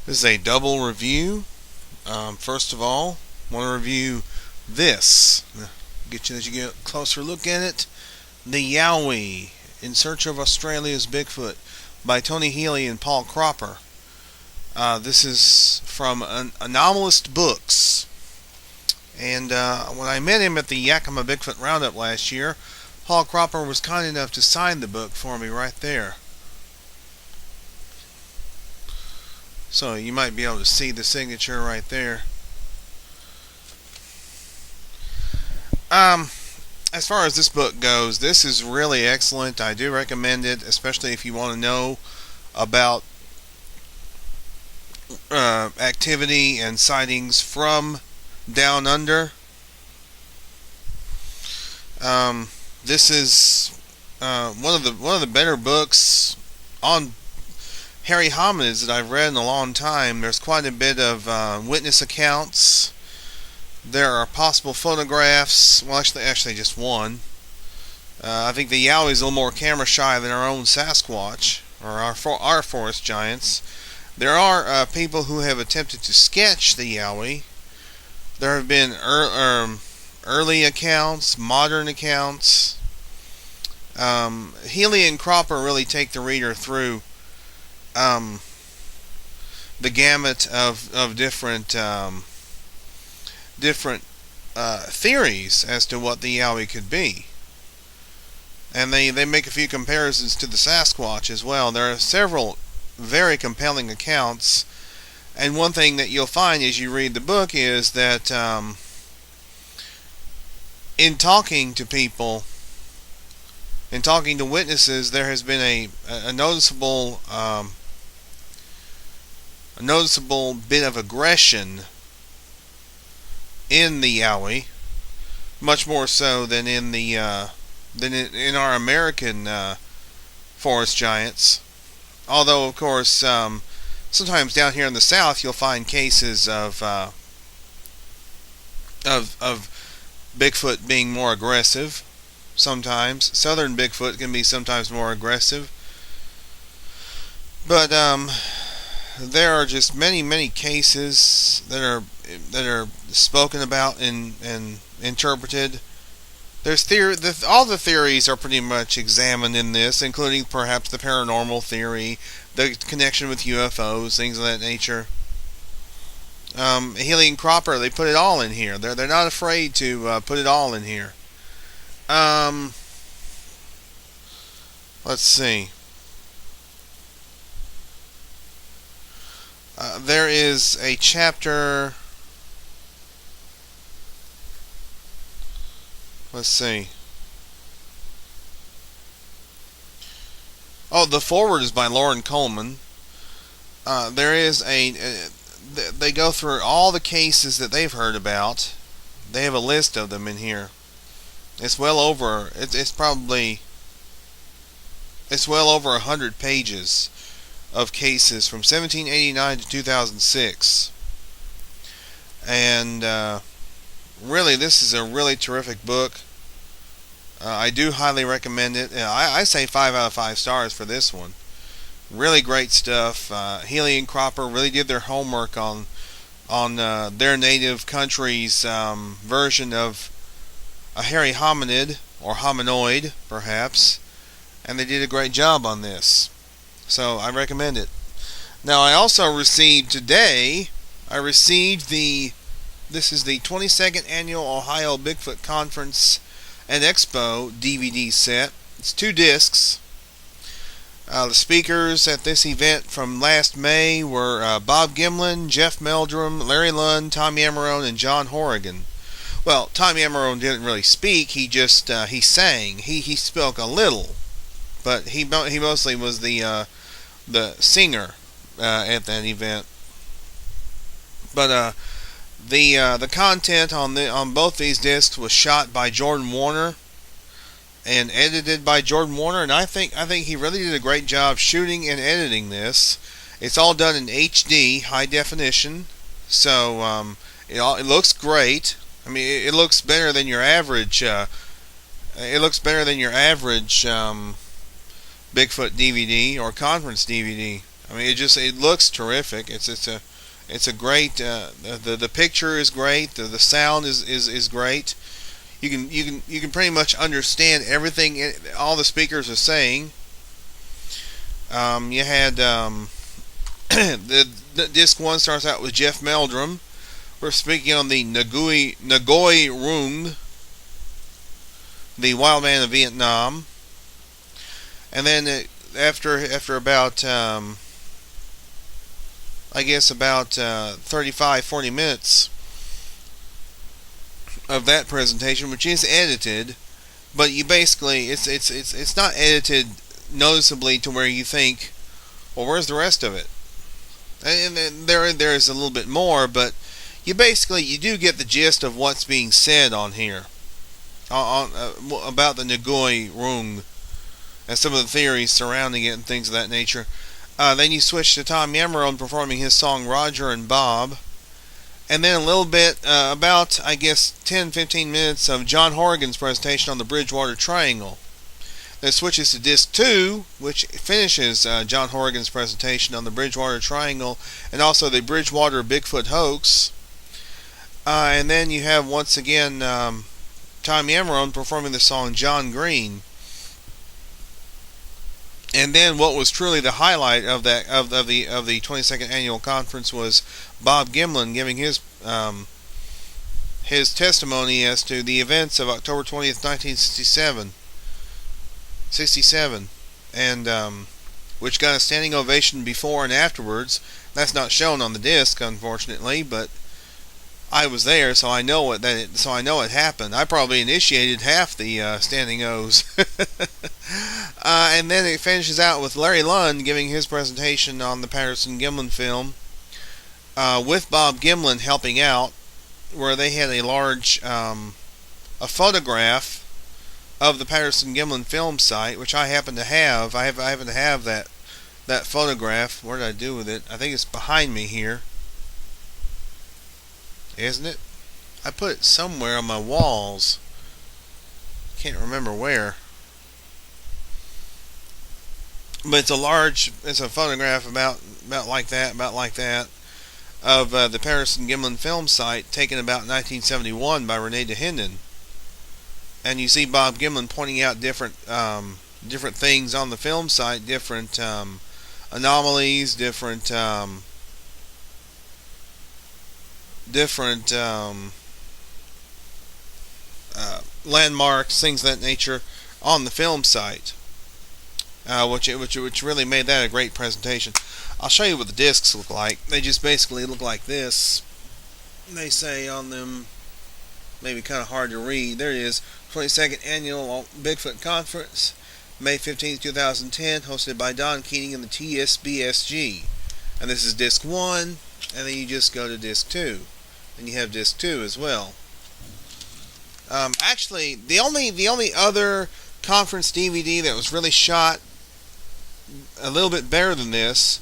This is a double review. First of all, I want to review this. Get a closer look at it. The Yowie, In Search of Australia's Bigfoot, by Tony Healy and Paul Cropper. This is from Anomalous Books. And when I met him at the Yakima Bigfoot Roundup last year, Paul Cropper was kind enough to sign the book for me right there. So you might be able to see the signature right there. As far as this book goes, this is really excellent. I do recommend it, especially if you want to know about activity and sightings from down under. This is one of the better books on hairy hominids that I've read in a long time. There's quite a bit of witness accounts. There are possible photographs. Well, actually just one. I think the Yowie is a little more camera shy than our own Sasquatch, or our forest giants. There are people who have attempted to sketch the Yowie. There have been early accounts, modern accounts. Healy and Cropper really take the reader through the gamut of different theories as to what the Yowie could be. And they make a few comparisons to the Sasquatch as well. There are several very compelling accounts. And one thing that you'll find as you read the book is that in talking to people, in talking to witnesses, there has been a noticeable bit of aggression in the Yowie, much more so than in our American forest giants. Although, of course, sometimes down here in the South, you'll find cases of Bigfoot being more aggressive. Sometimes southern Bigfoot can be sometimes more aggressive, but there are just many cases that are spoken about and interpreted. All the theories are pretty much examined in this, including perhaps the paranormal theory, the connection with UFOs, things of that nature. Healy and Cropper, they put it all in here. They're not afraid to put it all in here. Let's see. There is a chapter. Let's see. Oh, the foreword is by Lauren Coleman. There is they go through all the cases that they've heard about. They have a list of them in here. It's well over 100 pages of cases from 1789 to 2006. And really, this is a really terrific book. I do highly recommend it. I say 5 out of 5 stars for this one. Really great stuff. Healy and Cropper really did their homework on their native country's version of a hairy hominid, or hominoid, perhaps. And they did a great job on this. So I recommend it. Now, I also received today, this is the 22nd Annual Ohio Bigfoot Conference and Expo DVD set. It's 2 discs. The speakers at this event from last May were Bob Gimlin, Jeff Meldrum, Larry Lund, Tom Yamarone, and John Horrigan. Well, Tom Yamarone didn't really speak. He just he sang. He spoke a little, but he mostly was the singer at that event. But the content on both these discs was shot by Jordan Warner and edited by Jordan Warner, and I think he really did a great job shooting and editing this. It's all done in HD, high definition, so it looks great. I mean, it looks better than your average. Bigfoot DVD or conference DVD. I mean, it looks terrific. It's a great. The picture is great. The sound is great. You can pretty much understand everything all the speakers are saying. You had the disc one starts out with Jeff Meldrum. We're speaking on the Ngoi Rung, the wild man of Vietnam, and then after about I guess about 35-40 minutes of that presentation, which is edited, but you basically it's not edited noticeably to where you think, well, where's the rest of it? And there is a little bit more, but you do get the gist of what's being said on here about the Ngoi Rung and some of the theories surrounding it and things of that nature. Then you switch to Tom Yamarone performing his song Roger and Bob. And then a little bit, about, I guess, 10-15 minutes of John Horrigan's presentation on the Bridgewater Triangle. Then switches to Disc 2, which finishes John Horrigan's presentation on the Bridgewater Triangle and also the Bridgewater Bigfoot hoax. And then you have, once again, Tom Yamarone performing the song John Green. And then what was truly the highlight of the 22nd annual conference was Bob Gimlin giving his testimony as to the events of October 20th, 1967, and which got a standing ovation before and afterwards. That's not shown on the disc, unfortunately, but I was there, so I know it happened. I probably initiated half the standing O's. And then it finishes out with Larry Lund giving his presentation on the Patterson-Gimlin film, with Bob Gimlin helping out, where they had a large a photograph of the Patterson-Gimlin film site, which I happen to have. I happen to have that photograph. What did I do with it? I think it's behind me here. Isn't it? I put it somewhere on my walls. Can't remember where. But it's a photograph about like that of the Patterson-Gimlin film site taken about 1971 by Rene DeHinden. And you see Bob Gimlin pointing out different things on the film site, different anomalies, different landmarks, things of that nature on the film site, which really made that a great presentation. I'll show you what the discs look like. They just basically look like this. They say on them, maybe kind of hard to read. There it is, 22nd Annual Bigfoot Conference, May 15th, 2010, hosted by Don Keating and the TSBSG. And this is disc 1, and then you just go to disc 2. And you have disc 2 as well. Actually, the only other conference DVD that was really shot a little bit better than this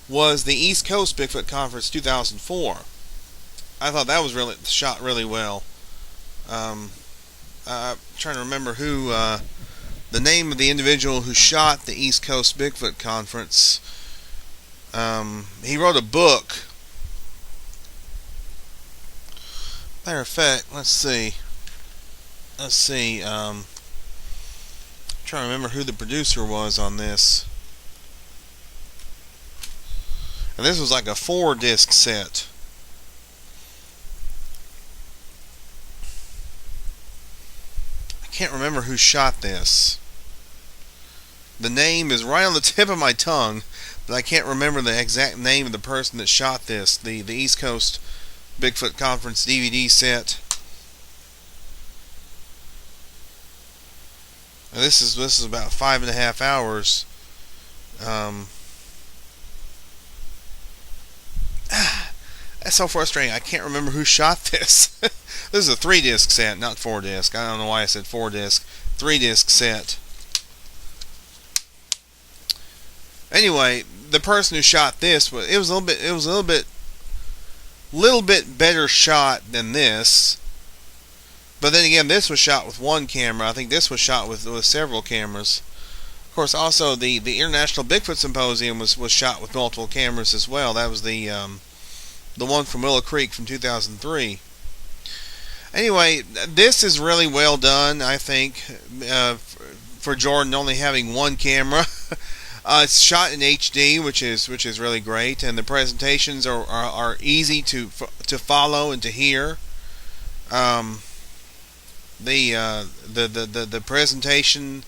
was the East Coast Bigfoot Conference 2004. I thought that was really shot really well. I'm trying to remember who the name of the individual who shot the East Coast Bigfoot Conference. He wrote a book. Matter of fact, let's see. I'm trying to remember who the producer was on this. And this was like a 4-disc set. I can't remember who shot this. The name is right on the tip of my tongue, but I can't remember the exact name of the person that shot this. The East Coast Bigfoot Conference DVD set. And this is about 5.5 hours. That's so frustrating. I can't remember who shot this. This is a 3-disc set, not 4-disc. I don't know why I said 4-disc. 3-disc set. Anyway, the person who shot this was a little bit better shot than this. But then again, this was shot with one camera. I think this was shot with several cameras. Of course, also the International Bigfoot Symposium was shot with multiple cameras as well. That was the one from Willow Creek from 2003. Anyway, this is really well done, I think, for Jordan only having one camera. It's shot in HD, which is really great, and the presentations are easy to follow and to hear. The presentation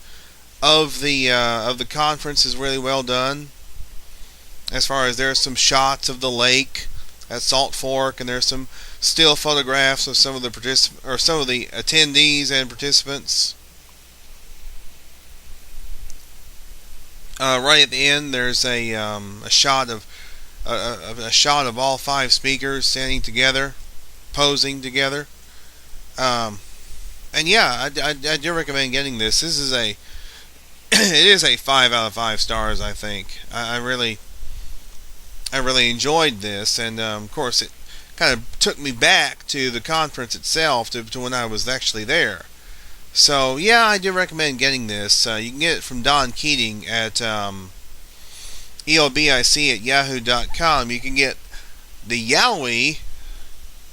of the conference is really well done. As far as there's some shots of the lake at Salt Fork, and there's some still photographs of some of the attendees and participants. Right at the end, there's a shot of all five speakers standing together, posing together. And yeah, I do recommend getting this. This is it is a 5 out of 5 stars. I think I really enjoyed this, and of course it kind of took me back to the conference itself, to when I was actually there. So yeah, I do recommend getting this. You can get it from Don Keating at eobic@yahoo.com. You can get the Yowie.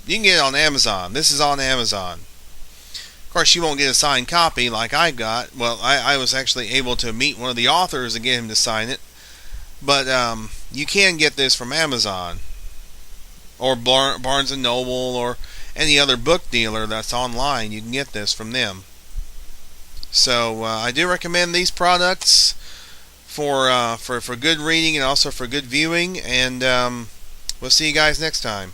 You can get it on Amazon. This is on Amazon. Of course, you won't get a signed copy like I got. Well, I was actually able to meet one of the authors and get him to sign it. But you can get this from Amazon or Barnes & Noble or any other book dealer that's online. You can get this from them. So I do recommend these products for good reading and also for good viewing. And we'll see you guys next time.